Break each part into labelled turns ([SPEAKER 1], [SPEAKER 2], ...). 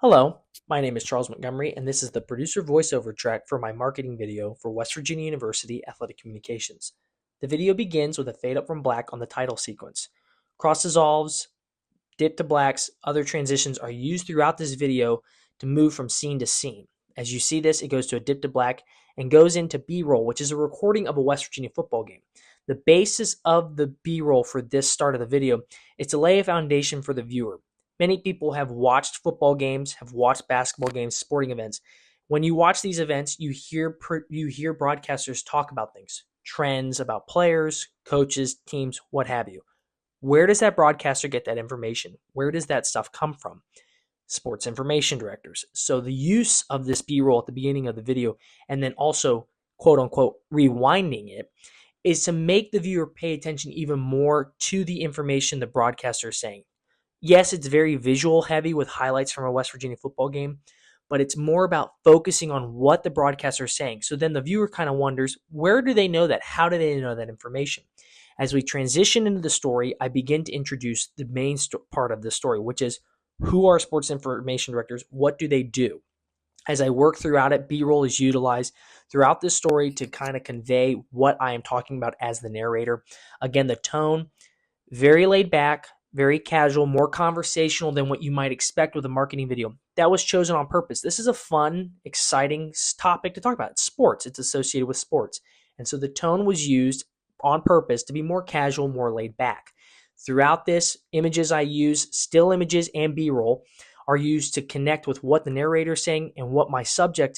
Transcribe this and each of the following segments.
[SPEAKER 1] Hello, my name is Charles Montgomery, and this is the producer voiceover track for my marketing video for West Virginia University Athletic Communications. The video begins with a fade up from black on the title sequence. Cross dissolves, dip to blacks, other transitions are used throughout this video to move from scene to scene. As you see this, it goes to a dip to black and goes into B-roll, which is a recording of a West Virginia football game. The basis of the B-roll for this start of the video is to lay a foundation for the viewer. Many people have watched football games, have watched basketball games, sporting events. When you watch these events, you hear broadcasters talk about things, trends about players, coaches, teams, what have you. Where does that broadcaster get that information? Where does that stuff come from? Sports information directors. So the use of this B-roll at the beginning of the video and then also, quote unquote, rewinding it is to make the viewer pay attention even more to the information the broadcaster is saying. Yes, it's very visual heavy with highlights from a West Virginia football game, but it's more about focusing on what the broadcaster is saying. So then the viewer kind of wonders, where do they know that? How do they know that information? As we transition into the story, I begin to introduce the main part of the story, which is who are sports information directors? What do they do? As I work throughout it, B-roll is utilized throughout this story to kind of convey what I am talking about as the narrator. Again, the tone, very laid back, very casual, more conversational than what you might expect with a marketing video. That was chosen on purpose. This is a fun, exciting topic to talk about. It's sports. It's associated with sports. And so the tone was used on purpose to be more casual, more laid back. Throughout this, images I use, still images and B-roll, are used to connect with what the narrator is saying and what my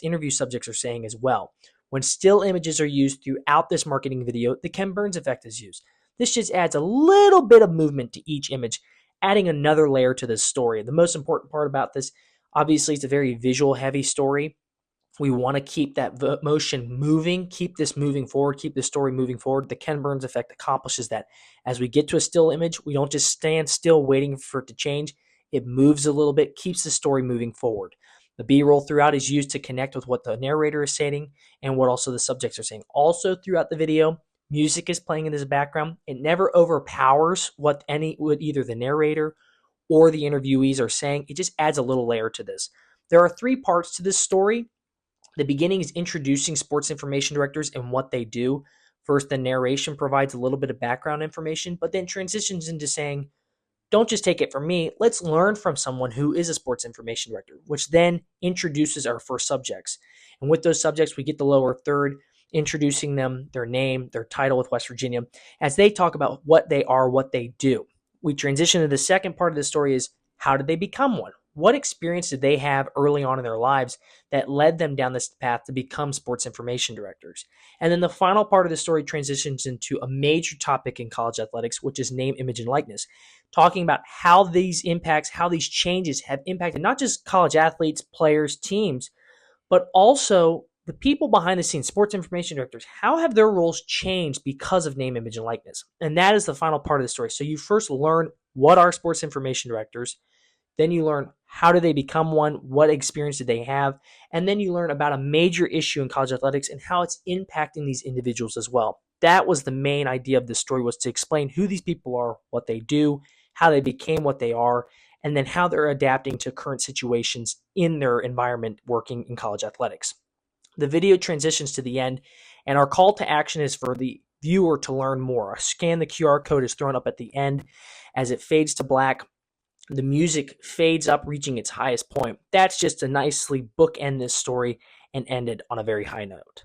[SPEAKER 1] interview subjects are saying as well. When still images are used throughout this marketing video, the Ken Burns effect is used. This just adds a little bit of movement to each image, adding another layer to this story. The most important part about this, obviously, it's a very visual heavy story. We want to keep that motion moving, keep this moving forward, keep the story moving forward. The Ken Burns effect accomplishes that. As we get to a still image, we don't just stand still waiting for it to change. It moves a little bit, keeps the story moving forward. The B-roll throughout is used to connect with what the narrator is saying and what also the subjects are saying. Also throughout the video, music is playing in this background. It never overpowers what either the narrator or the interviewees are saying. It just adds a little layer to this. There are three parts to this story. The beginning is introducing sports information directors and what they do. First, the narration provides a little bit of background information, but then transitions into saying, don't just take it from me. Let's learn from someone who is a sports information director, which then introduces our first subjects. And with those subjects, we get the lower third, introducing them, their name, their title with West Virginia, as they talk about what they are, what they do. We transition to the second part of the story is, how did they become one? What experience did they have early on in their lives that led them down this path to become sports information directors? And then the final part of the story transitions into a major topic in college athletics, which is name, image, and likeness, talking about how these changes have impacted not just college athletes, players, teams, but also the people behind the scenes, sports information directors. How have their roles changed because of name, image, and likeness? And that is the final part of the story. So you first learn what are sports information directors. Then you learn how do they become one, what experience did they have, and then you learn about a major issue in college athletics and how it's impacting these individuals as well. That was the main idea of this story, was to explain who these people are, what they do, how they became what they are, and then how they're adapting to current situations in their environment working in college athletics. The video transitions to the end, and our call to action is for the viewer to learn more. A scan the QR code is thrown up at the end. As it fades to black, the music fades up, reaching its highest point. That's just to nicely bookend this story and end it on a very high note.